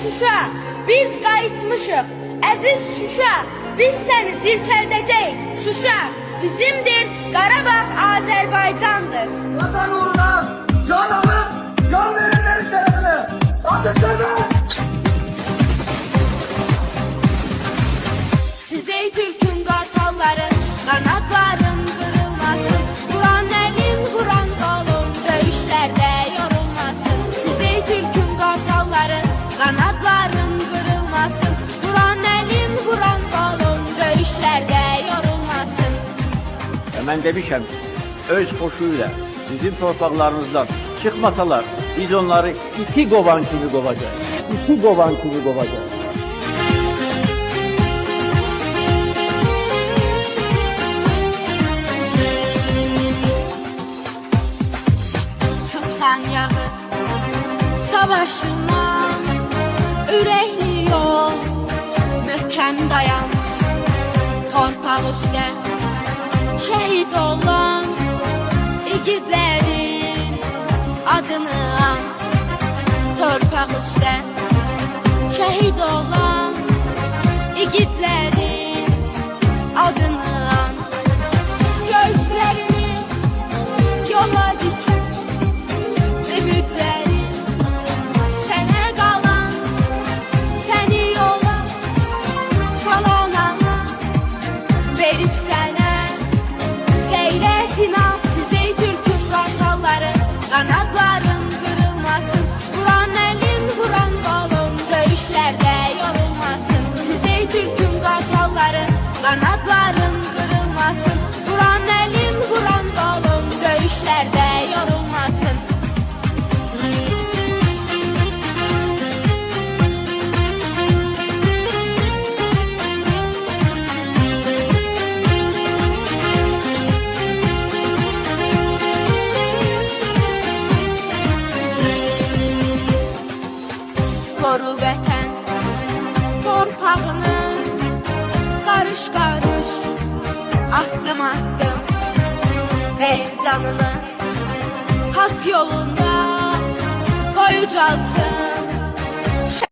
Şuşa, biz qayıtmışıq. Əziz Şuşa, biz səni dirçəldəcəyik. Şuşa, bizimdir, Qarabağ Azərbaycandır. Vatan uğruna can alın, can verenlerin şerefine. Ateşleme! Siz ey Türk'ün qartalları, qanatların qırılmasın. Vuran əlin, vuran qolun, döyüşlərdə yorulmasın. Siz ey Türk'ün qartalları, qanatların qırılmasın. Vuran əlin, vuran qolun, döyüşlərdə yorulmasın. Mən demişəm, öz xoşuyla bizim torpaqlarımızdan çıxmasalar, biz onları iti qovan kimi qovacaq. İti qovan kimi qovacaq. Çıksan yağı savaşına, ürəkli yol, möhkəm dayan. Torpaq üstə şəhid olan igidlərin adını an. Torpaq üstə şəhid olan igidlərin adını an. Gözlərimi yola dikən ümidlərin sənə qalan, səni yola salanana verib sənə qeyrətina. Siz ey Türk'ün qartalları, qanatların qırılmasın. Vuran əlin, vuran qolun, döyüşlərdə yorulmasın. Siz ey Türk'ün qartalları, qanatların qırılmasın. Vuran əlin, vuran qolun, döyüşlərdə yorulmasın. Qoru vətən torpağını, qarış-qarış, addım-addım ver canını, haqq yolunda qoy ucalsın.